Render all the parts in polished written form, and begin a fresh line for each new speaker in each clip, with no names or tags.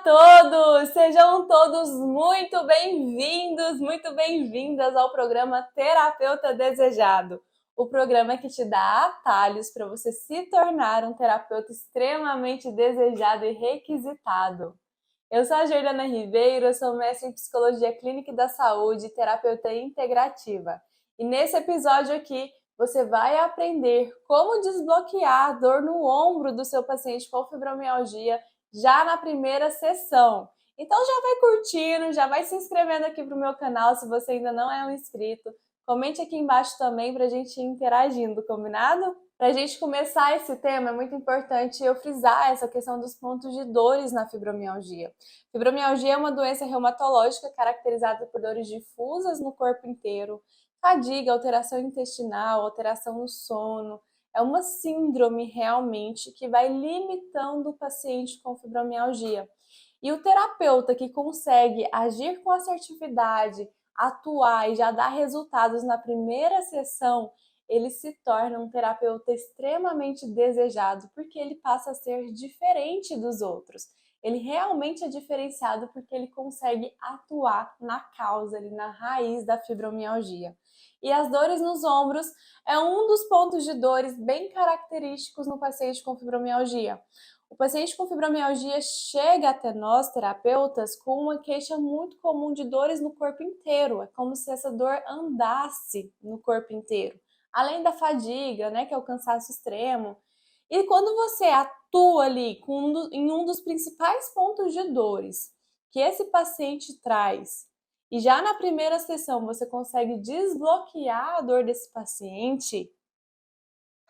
todos! Sejam todos muito bem-vindos, muito bem-vindas ao programa Terapeuta Desejado, o programa que te dá atalhos para você se tornar um terapeuta extremamente desejado e requisitado. Eu sou a Jordana Ribeiro, eu sou mestre em Psicologia Clínica e da Saúde e terapeuta integrativa. E nesse episódio aqui, você vai aprender como desbloquear a dor no ombro do seu paciente com fibromialgia já na primeira sessão. Então já vai curtindo, já vai se inscrevendo aqui para o meu canal se você ainda não é um inscrito. Comente aqui embaixo também para a gente ir interagindo, combinado? Para a gente começar esse tema, é muito importante eu frisar essa questão dos pontos de dores na fibromialgia. Fibromialgia é uma doença reumatológica caracterizada por dores difusas no corpo inteiro, fadiga, alteração intestinal, alteração no sono. É uma síndrome realmente que vai limitando o paciente com fibromialgia. E o terapeuta que consegue agir com assertividade, atuar e já dar resultados na primeira sessão, ele se torna um terapeuta extremamente desejado, porque ele passa a ser diferente dos outros. Ele realmente é diferenciado porque ele consegue atuar na causa, ali, na raiz da fibromialgia. E as dores nos ombros é um dos pontos de dores bem característicos no paciente com fibromialgia. O paciente com fibromialgia chega até nós, terapeutas, com uma queixa muito comum de dores no corpo inteiro. É como se essa dor andasse no corpo inteiro. Além da fadiga, né, que é o cansaço extremo. E quando você atua ali em um dos principais pontos de dores que esse paciente traz, e já na primeira sessão você consegue desbloquear a dor desse paciente,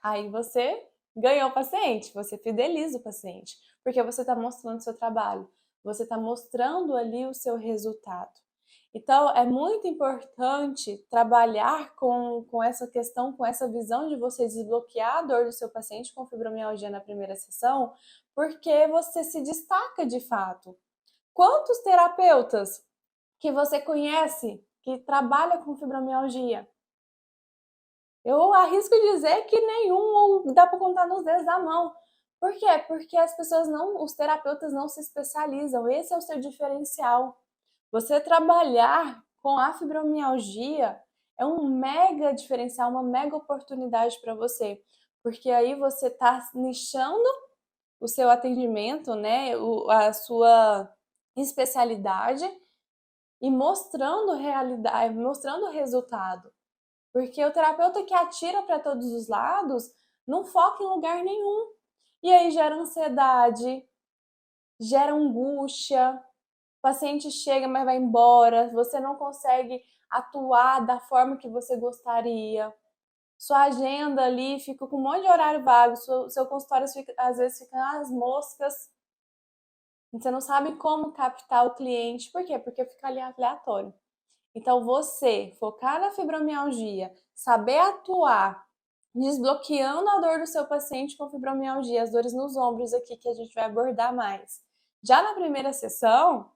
aí você ganhou o paciente, você fideliza o paciente, porque você está mostrando o seu trabalho, você está mostrando ali o seu resultado. Então, é muito importante trabalhar com essa questão, com essa visão de você desbloquear a dor do seu paciente com fibromialgia na primeira sessão, porque você se destaca de fato. Quantos terapeutas que você conhece que trabalha com fibromialgia? Eu arrisco dizer que nenhum, ou dá para contar nos dedos da mão. Por quê? Porque as pessoas não, os terapeutas não se especializam. Esse é o seu diferencial. Você trabalhar com a fibromialgia é um mega diferencial, uma mega oportunidade para você, porque aí você está nichando o seu atendimento, né, a sua especialidade e mostrando realidade, mostrando o resultado. Porque o terapeuta que atira para todos os lados não foca em lugar nenhum. E aí gera ansiedade, gera angústia, o paciente chega, mas vai embora, você não consegue atuar da forma que você gostaria. Sua agenda ali fica com um monte de horário vago, seu consultório às vezes fica às moscas. Você não sabe como captar o cliente. Por quê? Porque fica ali aleatório. Então, você focar na fibromialgia, saber atuar, desbloqueando a dor do seu paciente com fibromialgia, as dores nos ombros aqui que a gente vai abordar mais. Já na primeira sessão,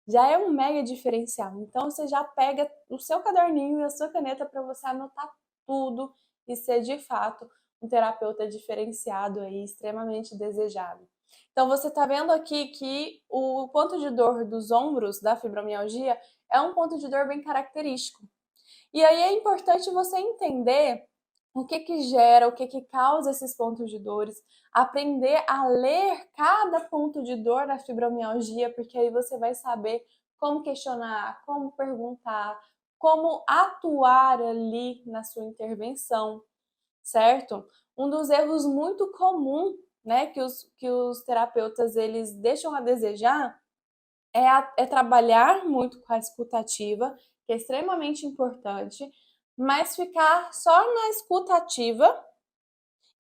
já é um mega diferencial. Então, você já pega o seu caderninho e a sua caneta para você anotar tudo e ser, de fato, um terapeuta diferenciado aí, extremamente desejado. Então, você está vendo aqui que o ponto de dor dos ombros da fibromialgia é um ponto de dor bem característico. E aí é importante você entender o que gera, o que causa esses pontos de dores, aprender a ler cada ponto de dor da fibromialgia, porque aí você vai saber como questionar, como perguntar, como atuar ali na sua intervenção, certo? Um dos erros muito comum, né, que os terapeutas eles deixam a desejar é trabalhar muito com a escutativa, que é extremamente importante, mas ficar só na escutativa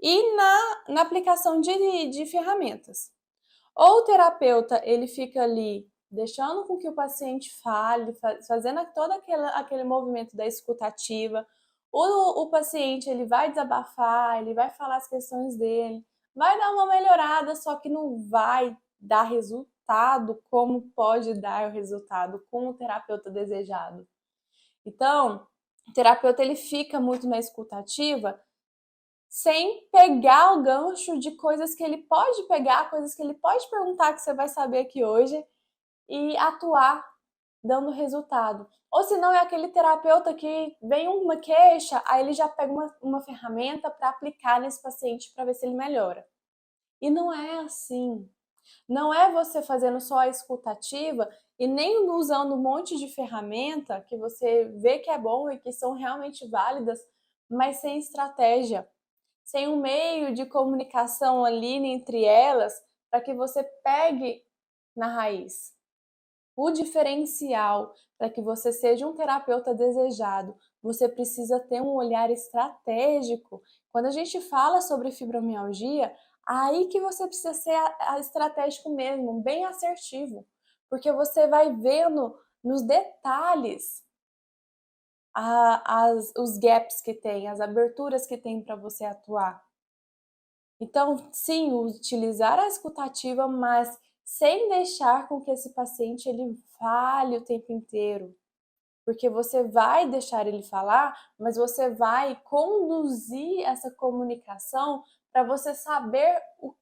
e na aplicação de ferramentas. Ou o terapeuta ele fica ali deixando com que o paciente fale, fazendo todo aquele movimento da escutativa. O paciente ele vai desabafar, ele vai falar as questões dele, vai dar uma melhorada, só que não vai dar resultado como pode dar o resultado com o terapeuta desejado. Então, o terapeuta ele fica muito na escutativa sem pegar o gancho de coisas que ele pode pegar, coisas que ele pode perguntar que você vai saber aqui hoje, e atuar dando resultado. Ou se não, é aquele terapeuta que vem uma queixa, aí ele já pega uma ferramenta para aplicar nesse paciente para ver se ele melhora. E não é assim. Não é você fazendo só a escutativa e nem usando um monte de ferramenta que você vê que é bom e que são realmente válidas, mas sem estratégia, sem um meio de comunicação ali entre elas para que você pegue na raiz. O diferencial para que você seja um terapeuta desejado, você precisa ter um olhar estratégico. Quando a gente fala sobre fibromialgia, aí que você precisa ser estratégico mesmo, bem assertivo, porque você vai vendo nos detalhes os gaps que tem, as aberturas que tem para você atuar. Então, sim, utilizar a escutativa, mas sem deixar com que esse paciente ele fale o tempo inteiro. Porque você vai deixar ele falar, mas você vai conduzir essa comunicação para você saber o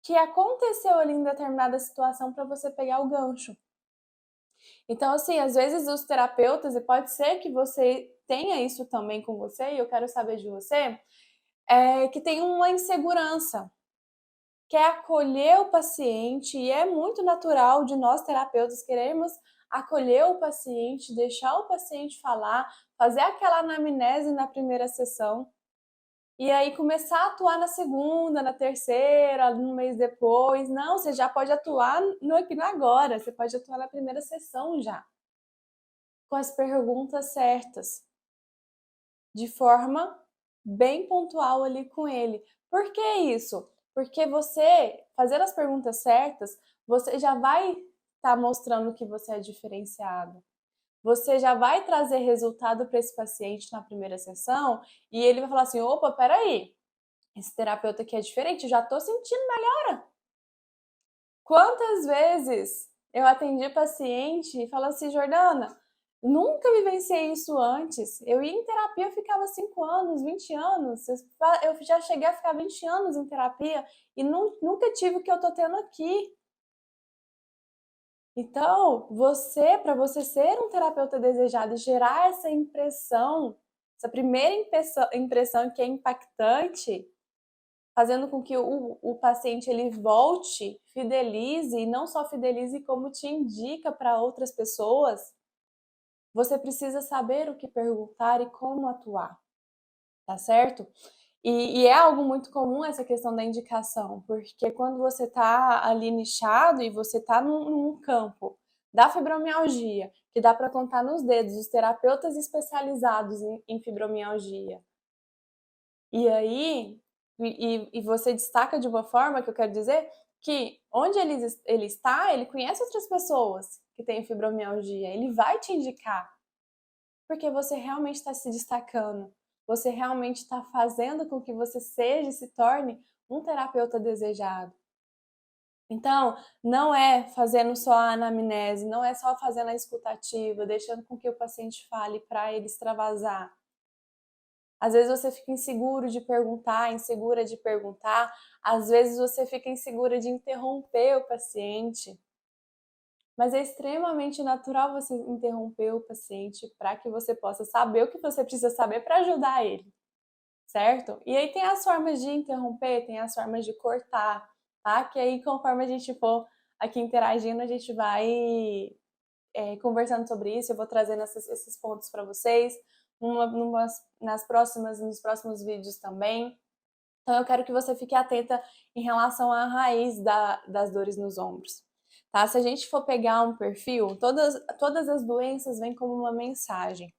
que aconteceu ali em determinada situação para você pegar o gancho. Então, assim, às vezes os terapeutas, e pode ser que você tenha isso também com você, e eu quero saber de você, que tem uma insegurança, quer acolher o paciente, e é muito natural de nós terapeutas queremos acolher o paciente, deixar o paciente falar, fazer aquela anamnese na primeira sessão, e aí começar a atuar na segunda, na terceira, um mês depois. Não, você já pode atuar no aqui no agora, você pode atuar na primeira sessão já, com as perguntas certas, de forma bem pontual ali com ele. Por que isso? Porque você, fazer as perguntas certas, você já vai estar mostrando que você é diferenciado. Você já vai trazer resultado para esse paciente na primeira sessão e ele vai falar assim: opa, peraí, esse terapeuta aqui é diferente, eu já estou sentindo melhora. Quantas vezes eu atendi paciente e falava assim: Jordana, nunca vivenciei isso antes. Eu ia em terapia, eu ficava 5 anos, 20 anos. Eu já cheguei a ficar 20 anos em terapia e nunca tive o que eu tô tendo aqui. Então, para você ser um terapeuta desejado e gerar essa impressão, essa primeira impressão que é impactante, fazendo com que o paciente ele volte, fidelize, e não só fidelize, como te indica para outras pessoas, você precisa saber o que perguntar e como atuar, tá certo? E é algo muito comum essa questão da indicação, porque quando você está ali nichado e você está num campo da fibromialgia, que dá para contar nos dedos os terapeutas especializados em fibromialgia, e aí e você destaca de uma forma que eu quero dizer que onde ele está, ele conhece outras pessoas que têm fibromialgia, ele vai te indicar, porque você realmente está se destacando, você realmente está fazendo com que você seja e se torne um terapeuta desejado. Então, não é fazendo só a anamnese, não é só fazendo a escutativa, deixando com que o paciente fale para ele extravasar. Às vezes você fica inseguro de perguntar, insegura de perguntar, às vezes você fica insegura de interromper o paciente. Mas é extremamente natural você interromper o paciente para que você possa saber o que você precisa saber para ajudar ele, certo? E aí tem as formas de interromper, tem as formas de cortar, tá? Que aí conforme a gente for aqui interagindo, a gente vai conversando sobre isso, eu vou trazendo esses pontos para vocês nos próximos vídeos também. Então eu quero que você fique atenta em relação à raiz das dores nos ombros. Tá? Se a gente for pegar um perfil, todas as doenças vêm como uma mensagem.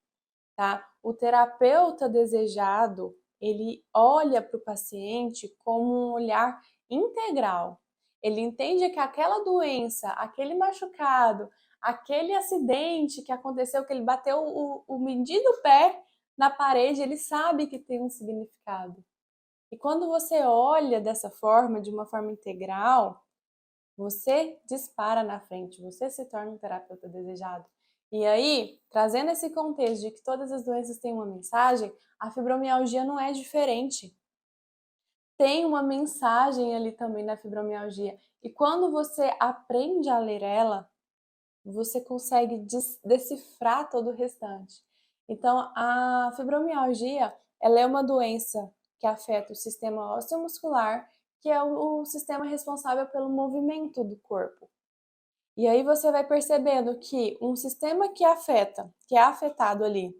Tá? O terapeuta desejado, ele olha para o paciente como um olhar integral. Ele entende que aquela doença, aquele machucado, aquele acidente que aconteceu, que ele bateu o medido pé na parede, ele sabe que tem um significado. E quando você olha dessa forma, de uma forma integral, você dispara na frente, você se torna um terapeuta desejado. E aí, trazendo esse contexto de que todas as doenças têm uma mensagem, a fibromialgia não é diferente. tem uma mensagem ali também na fibromialgia. E quando você aprende a ler ela, você consegue decifrar todo o restante. Então, a fibromialgia, ela é uma doença que afeta o sistema osteomuscular, que é o sistema responsável pelo movimento do corpo. E aí você vai percebendo que um sistema que afeta, que é afetado ali,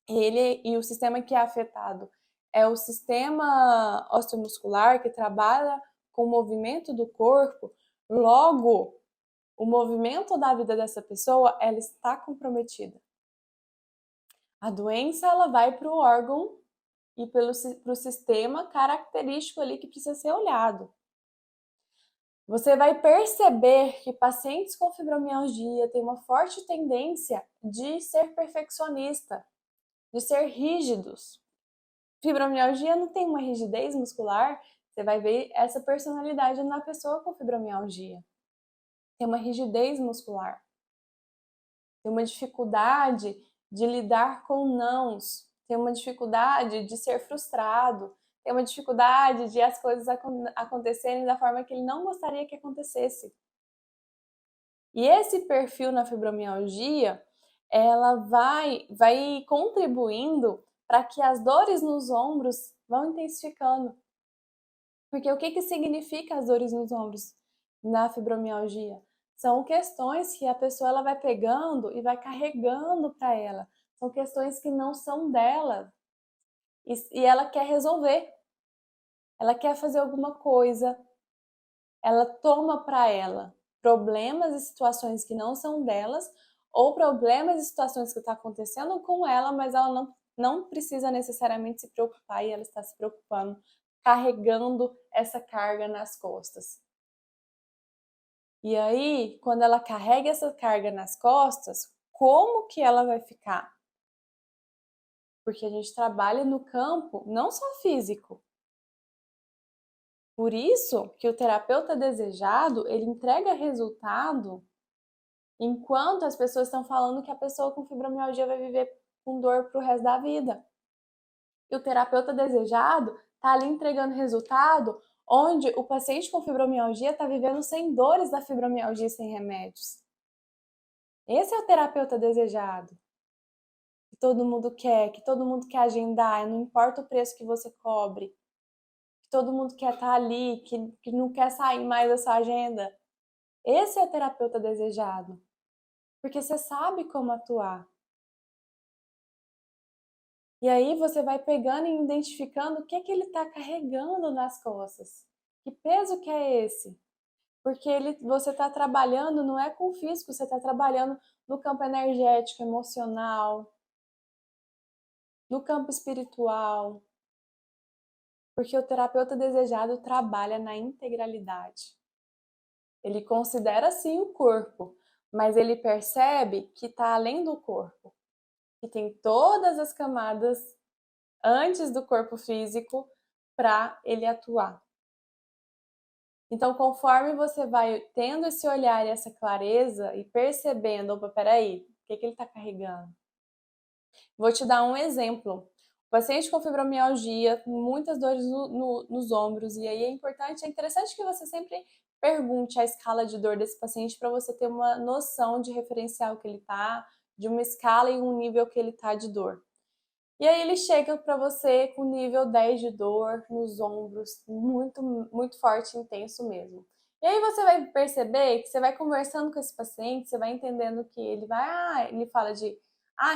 o sistema que é afetado é o sistema osteomuscular que trabalha com o movimento do corpo, logo o movimento da vida dessa pessoa, ela está comprometida. A doença, ela vai para o órgão e para o sistema característico ali que precisa ser olhado. Você vai perceber que pacientes com fibromialgia têm uma forte tendência de ser perfeccionista, de ser rígidos. Fibromialgia não tem uma rigidez muscular, você vai ver essa personalidade na pessoa com fibromialgia. Tem uma rigidez muscular. Tem uma dificuldade de lidar com nãos, tem uma dificuldade de ser frustrado, tem uma dificuldade de as coisas acontecerem da forma que ele não gostaria que acontecesse. E esse perfil na fibromialgia, ela vai contribuindo para que as dores nos ombros vão intensificando. Porque o que significa as dores nos ombros na fibromialgia? São questões que a pessoa ela vai pegando e vai carregando para ela. São questões que não são dela. E ela quer resolver. Ela quer fazer alguma coisa. Ela toma para ela problemas e situações que não são delas, ou problemas e situações que estão acontecendo com ela, mas ela não precisa necessariamente se preocupar e ela está se preocupando, carregando essa carga nas costas. E aí, quando ela carrega essa carga nas costas, como que ela vai ficar? Porque a gente trabalha no campo não só físico. Por isso que o terapeuta desejado, ele entrega resultado enquanto as pessoas estão falando que a pessoa com fibromialgia vai viver com dor pro resto da vida. E o terapeuta desejado está ali entregando resultado onde o paciente com fibromialgia está vivendo sem dores da fibromialgia e sem remédios. Esse é o terapeuta desejado. Que todo mundo quer, que todo mundo quer agendar, não importa o preço que você cobre. Que todo mundo quer estar ali, que não quer sair mais dessa agenda. Esse é o terapeuta desejado. Porque você sabe como atuar. E aí você vai pegando e identificando o que ele está carregando nas costas. Que peso que é esse? Porque você está trabalhando, não é com o físico, você está trabalhando no campo energético, emocional, no campo espiritual. Porque o terapeuta desejado trabalha na integralidade. Ele considera sim o corpo, mas ele percebe que está além do corpo, que tem todas as camadas antes do corpo físico para ele atuar. Então, conforme você vai tendo esse olhar e essa clareza e percebendo, opa, peraí, o que ele está carregando? Vou te dar um exemplo. O paciente com fibromialgia, muitas dores nos ombros, e aí é interessante que você sempre pergunte a escala de dor desse paciente para você ter uma noção de referencial que ele está, de uma escala e um nível que ele está de dor. E aí ele chega para você com nível 10 de dor nos ombros, muito, muito forte e intenso mesmo. E aí você vai perceber que você vai conversando com esse paciente, você vai entendendo que ele fala de,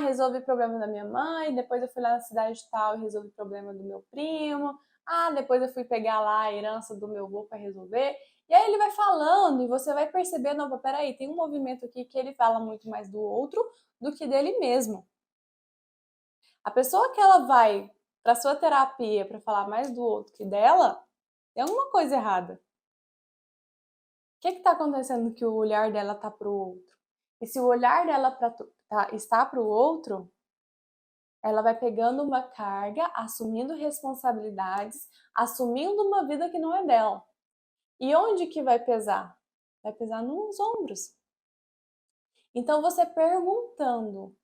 resolvi o problema da minha mãe, depois eu fui lá na cidade tal e resolvi o problema do meu primo, depois eu fui pegar lá a herança do meu avô para resolver. E aí ele vai falando e você vai percebendo, opa, peraí, tem um movimento aqui que ele fala muito mais do outro do que dele mesmo. A pessoa que ela vai para sua terapia para falar mais do outro que dela, tem alguma coisa errada. O que está acontecendo que o olhar dela está para o outro? E se o olhar dela está para o outro, ela vai pegando uma carga, assumindo responsabilidades, assumindo uma vida que não é dela. E onde que vai pesar? Vai pesar nos ombros. Então você perguntando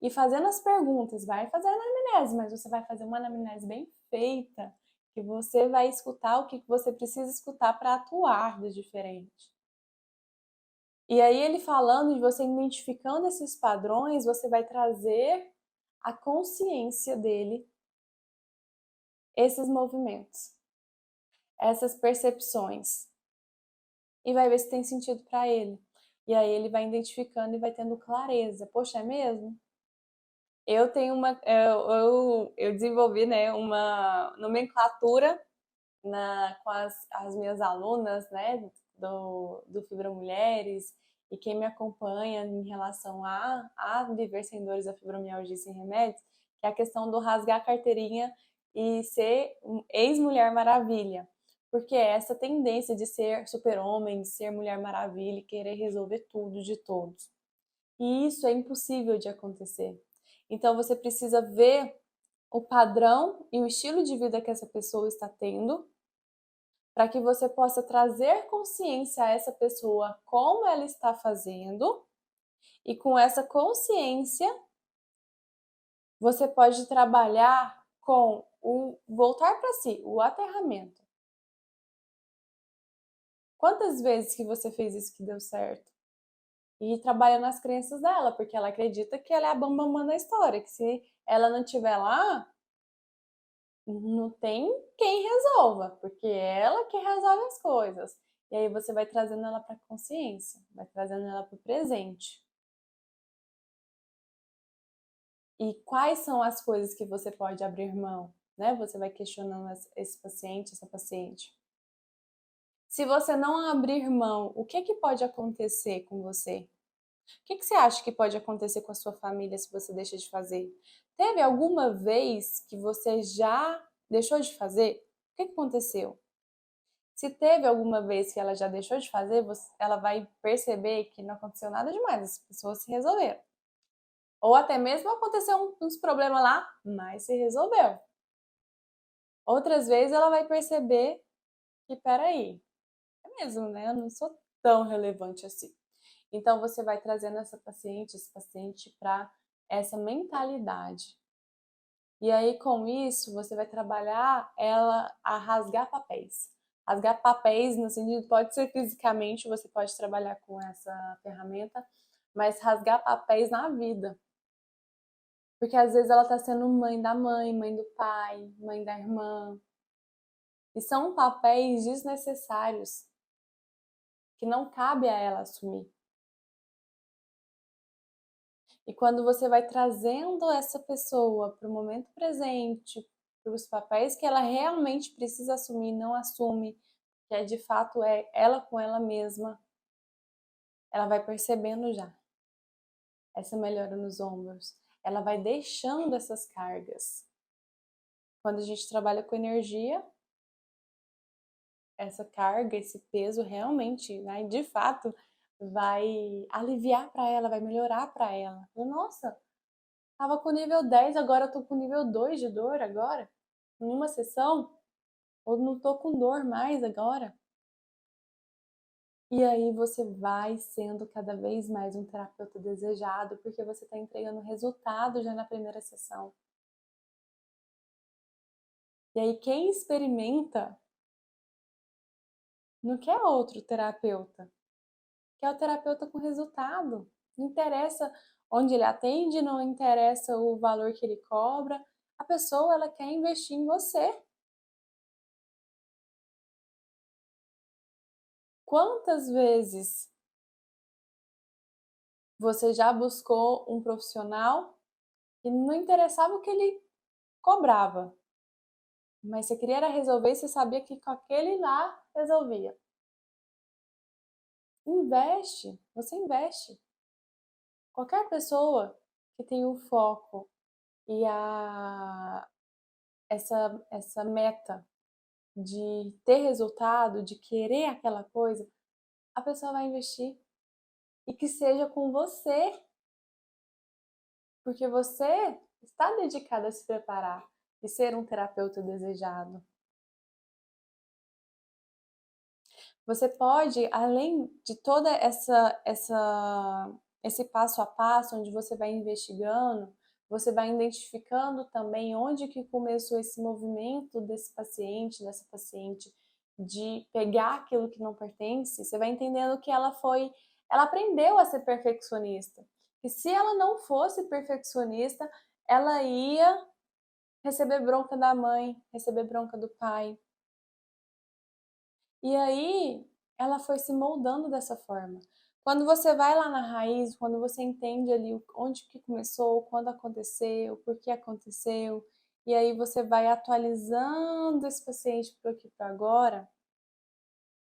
e fazendo as perguntas, vai fazer a anamnese, mas você vai fazer uma anamnese bem feita que você vai escutar o que você precisa escutar para atuar de diferente. E aí ele falando de você identificando esses padrões, você vai trazer a consciência dele, esses movimentos, essas percepções, e vai ver se tem sentido para ele. E aí ele vai identificando e vai tendo clareza. Poxa, é mesmo? Eu tenho eu desenvolvi, né, uma nomenclatura com as minhas alunas, né, do Fibra Mulheres, e quem me acompanha em relação a viver sem dores da fibromialgia sem remédios, que é a questão do rasgar a carteirinha e ser ex-mulher maravilha. Porque é essa tendência de ser super-homem, de ser mulher maravilha e querer resolver tudo de todos. E isso é impossível de acontecer. Então você precisa ver o padrão e o estilo de vida que essa pessoa está tendo, para que você possa trazer consciência a essa pessoa como ela está fazendo, e com essa consciência você pode trabalhar com o voltar para si, o aterramento. Quantas vezes que você fez isso que deu certo? E trabalha nas crenças dela, porque ela acredita que ela é a bambambam da história, que se ela não estiver lá, não tem quem resolva, porque é ela que resolve as coisas. E aí você vai trazendo ela para a consciência, vai trazendo ela para o presente. E quais são as coisas que você pode abrir mão, né? Você vai questionando esse paciente, essa paciente. Se você não abrir mão, o que pode acontecer com você? O que você acha que pode acontecer com a sua família se você deixa de fazer? Teve alguma vez que você já deixou de fazer? O que aconteceu? Se teve alguma vez que ela já deixou de fazer, ela vai perceber que não aconteceu nada demais, as pessoas se resolveram. Ou até mesmo aconteceu uns problemas lá, mas se resolveu. Outras vezes ela vai perceber que, peraí, é mesmo, né? Eu não sou tão relevante assim. Então você vai trazendo esse paciente para essa mentalidade. E aí com isso você vai trabalhar ela a rasgar papéis. Rasgar papéis no sentido, pode ser fisicamente, você pode trabalhar com essa ferramenta, mas rasgar papéis na vida. Porque às vezes ela está sendo mãe da mãe do pai, mãe da irmã. E são papéis desnecessários que não cabe a ela assumir. E quando você vai trazendo essa pessoa para o momento presente, para os papéis que ela realmente precisa assumir, não assume, que é de fato é ela com ela mesma, ela vai percebendo já essa melhora nos ombros. Ela vai deixando essas cargas. Quando a gente trabalha com energia, essa carga, esse peso realmente, né, de fato, vai aliviar para ela, vai melhorar para ela. Nossa, tava com nível 10, agora eu tô com nível 2 de dor agora, em uma sessão, ou não tô com dor mais agora. E aí você vai sendo cada vez mais um terapeuta desejado, porque você está entregando resultado já na primeira sessão. E aí quem experimenta não quer outro terapeuta, quer o terapeuta com resultado. Não interessa onde ele atende, não interessa o valor que ele cobra. A pessoa, ela quer investir em você. Quantas vezes você já buscou um profissional e não interessava o que ele cobrava, mas você queria era resolver e você sabia que com aquele lá resolvia? Investe, você investe. Qualquer pessoa que tem o foco e essa meta de ter resultado, de querer aquela coisa, a pessoa vai investir. E que seja com você, porque você está dedicado a se preparar e ser um terapeuta desejado. Você pode, além de toda esse passo a passo, onde você vai investigando, Você vai identificando também onde que começou esse movimento desse paciente, dessa paciente, de pegar aquilo que não pertence. Você vai entendendo que ela aprendeu a ser perfeccionista. E se ela não fosse perfeccionista, ela ia receber bronca da mãe, receber bronca do pai. E aí ela foi se moldando dessa forma. Quando você vai lá na raiz, quando você entende ali onde que começou, quando aconteceu, por que aconteceu, e aí você vai atualizando esse paciente para aqui para agora,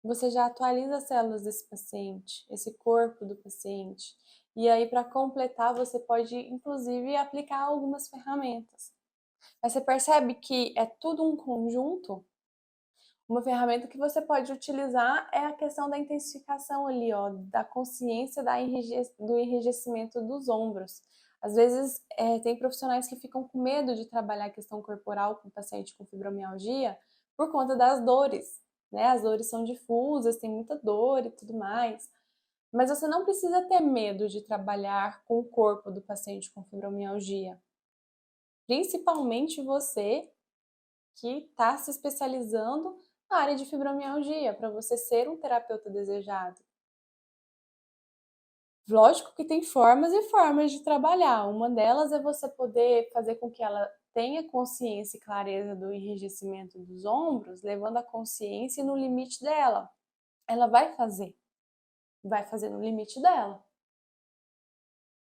você já atualiza as células desse paciente, esse corpo do paciente. E aí, para completar, você pode, inclusive, aplicar algumas ferramentas. Mas você percebe que é tudo um conjunto? Uma ferramenta que você pode utilizar é a questão da intensificação ali, ó, da consciência do enrijecimento dos ombros. Às vezes, tem profissionais que ficam com medo de trabalhar a questão corporal com o paciente com fibromialgia por conta das dores, né? As dores são difusas, tem muita dor e tudo mais. Mas você não precisa ter medo de trabalhar com o corpo do paciente com fibromialgia. Principalmente você que está se especializando na área de fibromialgia, para você ser um terapeuta desejado. Lógico que tem formas e formas de trabalhar. Uma delas é você poder fazer com que ela tenha consciência e clareza do enrijecimento dos ombros, levando a consciência no limite dela. Ela vai fazer no limite dela.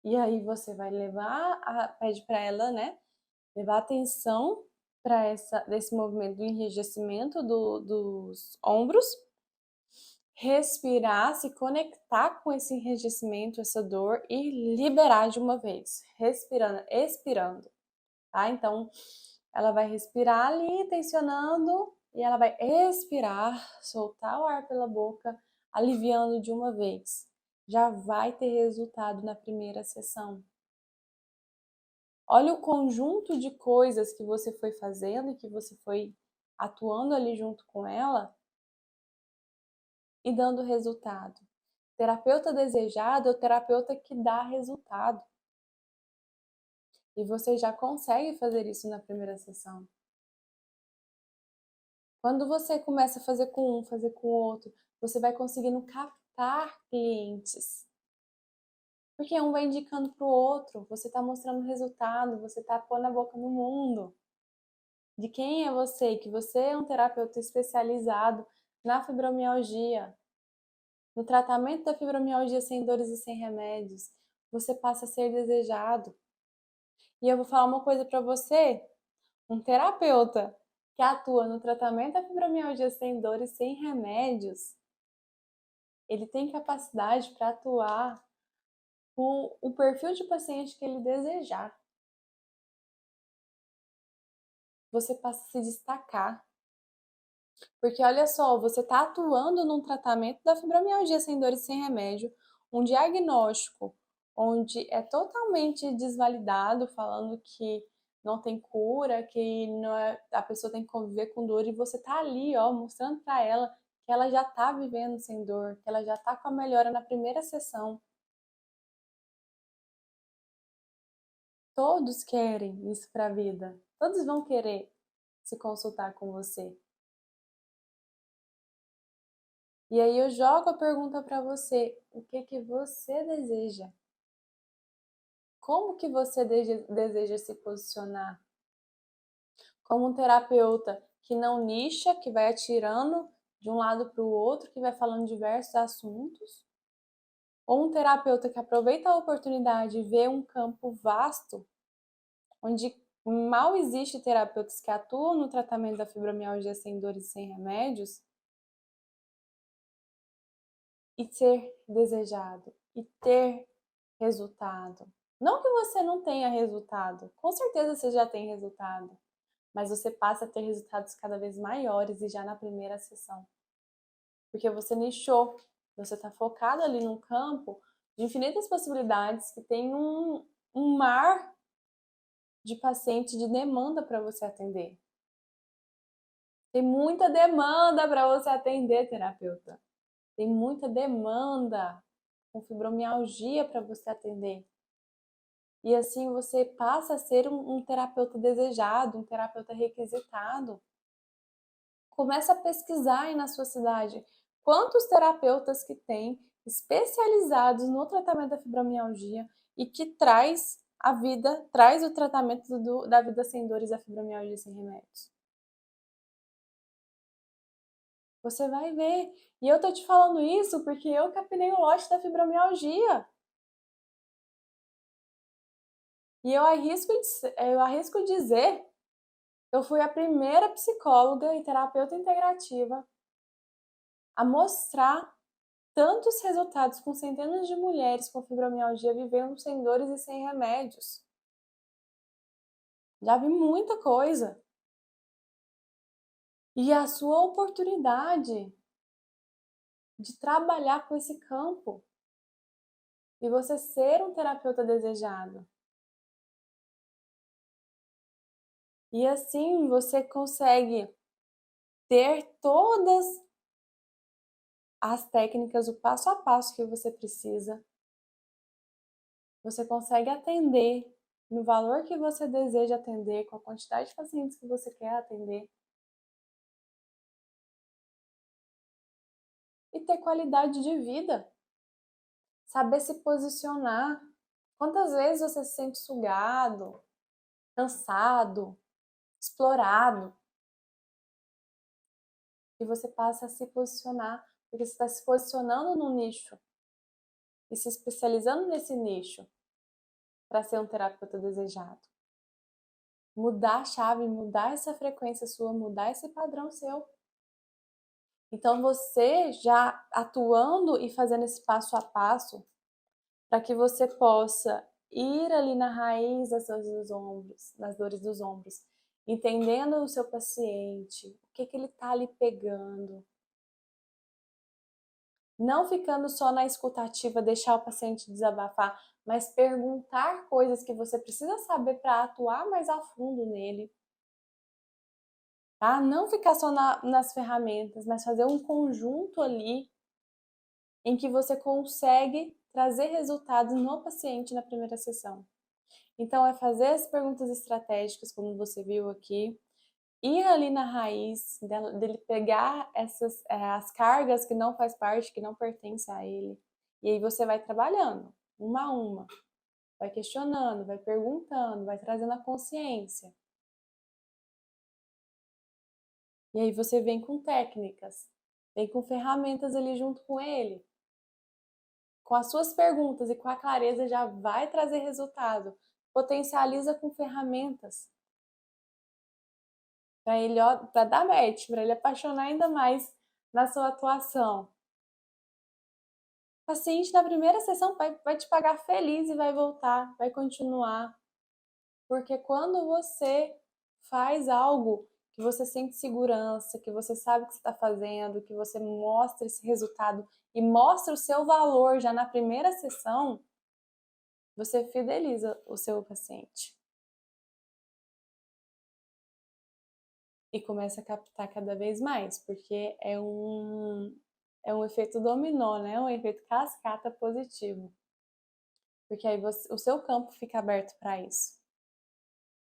E aí você vai pede para ela, né, levar atenção para desse movimento do enrijecimento dos ombros, respirar, se conectar com esse enrijecimento, essa dor e liberar de uma vez, respirando, expirando, tá? Então, ela vai respirar ali, tensionando, e ela vai expirar, soltar o ar pela boca, aliviando de uma vez. Já vai ter resultado na primeira sessão. Olha o conjunto de coisas que você foi fazendo e que você foi atuando ali junto com ela e dando resultado. Terapeuta desejado é o terapeuta que dá resultado. E você já consegue fazer isso na primeira sessão. Quando você começa a fazer com um, fazer com o outro, você vai conseguindo captar clientes. Porque um vai indicando para o outro, você está mostrando resultado, você está pondo a boca no mundo. De quem é você? Que você é um terapeuta especializado na fibromialgia, no tratamento da fibromialgia sem dores e sem remédios. Você passa a ser desejado. E eu vou falar uma coisa para você, um terapeuta que atua no tratamento da fibromialgia sem dores e sem remédios, ele tem capacidade para atuar com o perfil de paciente que ele desejar. Você passa a se destacar. Porque olha só, você está atuando num tratamento da fibromialgia sem dor e sem remédio, um diagnóstico onde é totalmente desvalidado, falando que não tem cura, que não é, a pessoa tem que conviver com dor, e você está ali, ó, mostrando para ela que ela já está vivendo sem dor, que ela já está com a melhora na primeira sessão. Todos querem isso para a vida, todos vão querer se consultar com você. E aí eu jogo a pergunta para você, o que você deseja? Como que você deseja se posicionar? Como um terapeuta que não nicha, que vai atirando de um lado para o outro, que vai falando diversos assuntos? Ou um terapeuta que aproveita a oportunidade e vê um campo vasto, onde mal existe terapeutas que atuam no tratamento da fibromialgia sem dores e sem remédios, e ser desejado, e ter resultado. Não que você não tenha resultado, com certeza você já tem resultado, mas você passa a ter resultados cada vez maiores e já na primeira sessão. Porque você nichou, você está focado ali num campo de infinitas possibilidades que tem um mar de pacientes de demanda para você atender. Tem muita demanda para você atender, terapeuta. Tem muita demanda com fibromialgia para você atender. E assim você passa a ser um terapeuta desejado, um terapeuta requisitado. Começa a pesquisar aí na sua cidade quantos terapeutas que tem especializados no tratamento da fibromialgia e que traz o tratamento da vida sem dores da fibromialgia sem remédios. Você vai ver. E eu tô te falando isso porque eu capinei o lote da fibromialgia. E eu arrisco dizer, eu fui a primeira psicóloga e terapeuta integrativa a mostrar tantos resultados com centenas de mulheres com fibromialgia vivendo sem dores e sem remédios. Já vi muita coisa. E a sua oportunidade de trabalhar com esse campo e você ser um terapeuta desejado. E assim você consegue ter todas as técnicas, o passo a passo que você precisa. Você consegue atender no valor que você deseja atender, com a quantidade de pacientes que você quer atender. E ter qualidade de vida. Saber se posicionar. Quantas vezes você se sente sugado, cansado, explorado? E você passa a se posicionar, porque você está se posicionando no nicho e se especializando nesse nicho para ser um terapeuta desejado. Mudar a chave, mudar essa frequência sua, mudar esse padrão seu. Então você já atuando e fazendo esse passo a passo para que você possa ir ali na raiz das dores dos ombros, entendendo o seu paciente, o que ele está ali pegando. Não ficando só na escutativa, deixar o paciente desabafar, mas perguntar coisas que você precisa saber para atuar mais a fundo nele. Tá? Não ficar só nas ferramentas, mas fazer um conjunto ali em que você consegue trazer resultados no paciente na primeira sessão. Então, é fazer as perguntas estratégicas, como você viu aqui, ir ali na raiz dele pegar as cargas que não faz parte, que não pertencem a ele. E aí você vai trabalhando, uma a uma. Vai questionando, vai perguntando, vai trazendo a consciência. E aí você vem com técnicas, vem com ferramentas ali junto com ele. Com as suas perguntas e com a clareza já vai trazer resultado. Potencializa com ferramentas. Para ele, para dar match, para ele apaixonar ainda mais na sua atuação. O paciente na primeira sessão vai te pagar feliz e vai voltar, vai continuar. Porque quando você faz algo que você sente segurança, que você sabe o que você está fazendo, que você mostra esse resultado e mostra o seu valor já na primeira sessão, você fideliza o seu paciente. E começa a captar cada vez mais, porque é um efeito dominó, né? Um efeito cascata positivo. Porque aí o seu campo fica aberto para isso.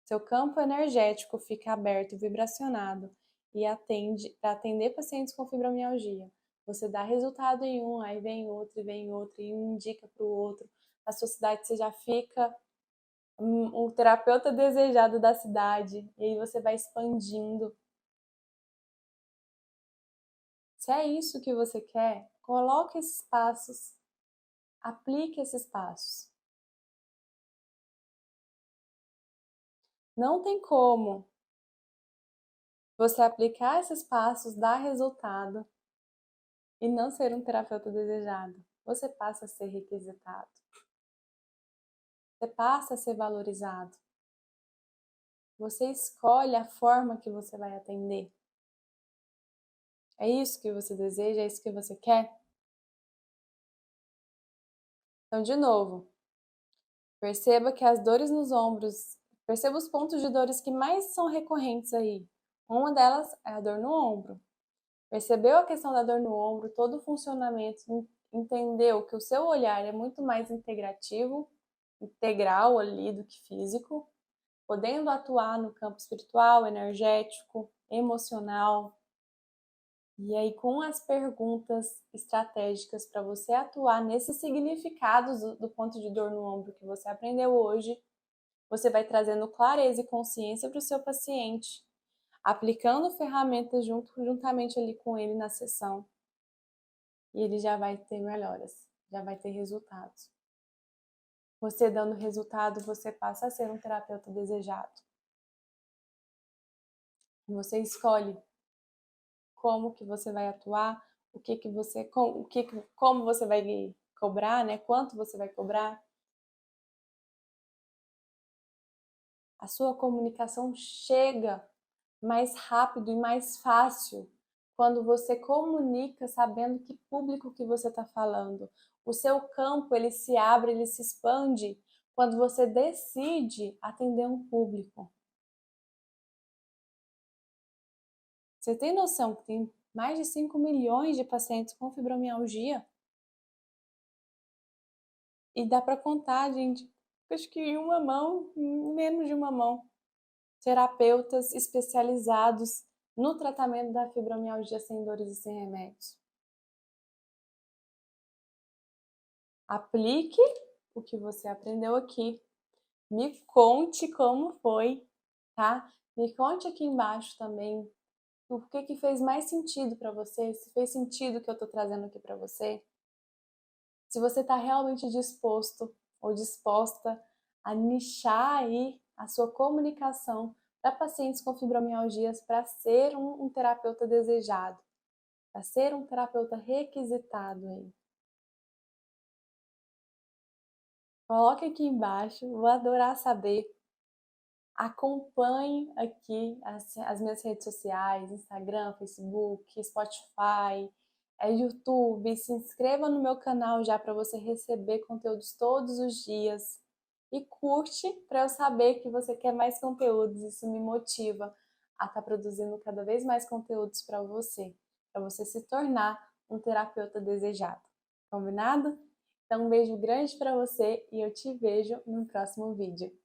Seu campo energético fica aberto, vibracionado e para atender pacientes com fibromialgia. Você dá resultado em um, aí vem outro, e um indica para o outro. Na sua cidade você já fica o terapeuta desejado da cidade, e aí você vai expandindo. Se é isso que você quer, coloque esses passos, aplique esses passos. Não tem como você aplicar esses passos, dar resultado e não ser um terapeuta desejado. Você passa a ser requisitado. Você passa a ser valorizado. Você escolhe a forma que você vai atender. É isso que você deseja? É isso que você quer? Então, de novo, perceba que as dores nos ombros, perceba os pontos de dores que mais são recorrentes aí. Uma delas é a dor no ombro. Percebeu a questão da dor no ombro, todo o funcionamento, entendeu que o seu olhar é muito mais integrativo, integral ali do que físico, podendo atuar no campo espiritual, energético, emocional. E aí, com as perguntas estratégicas para você atuar nesses significados do ponto de dor no ombro que você aprendeu hoje, você vai trazendo clareza e consciência para o seu paciente, aplicando ferramentas juntamente ali com ele na sessão. E ele já vai ter melhoras, já vai ter resultados. Você dando resultado, você passa a ser um terapeuta desejado. Você escolhe como que você vai atuar, como você vai cobrar, né? Quanto você vai cobrar. A sua comunicação chega mais rápido e mais fácil quando você comunica sabendo que público que você está falando. O seu campo, ele se abre, ele se expande quando você decide atender um público. Você tem noção que tem mais de 5 milhões de pacientes com fibromialgia? E dá para contar, gente, acho que em uma mão, menos de uma mão, terapeutas especializados no tratamento da fibromialgia sem dores e sem remédios. Aplique o que você aprendeu aqui. Me conte como foi, tá? Me conte aqui embaixo também o que fez mais sentido para você, se fez sentido o que eu estou trazendo aqui para você. Se você está realmente disposto ou disposta a nichar aí a sua comunicação para pacientes com fibromialgias para ser um terapeuta desejado, para ser um terapeuta requisitado aí. Coloque aqui embaixo, vou adorar saber. Acompanhe aqui as minhas redes sociais, Instagram, Facebook, Spotify, YouTube. Se inscreva no meu canal já para você receber conteúdos todos os dias. E curte para eu saber que você quer mais conteúdos. Isso me motiva a estar produzindo cada vez mais conteúdos para você se tornar um terapeuta desejado. Combinado? Então, um beijo grande para você e eu te vejo no próximo vídeo.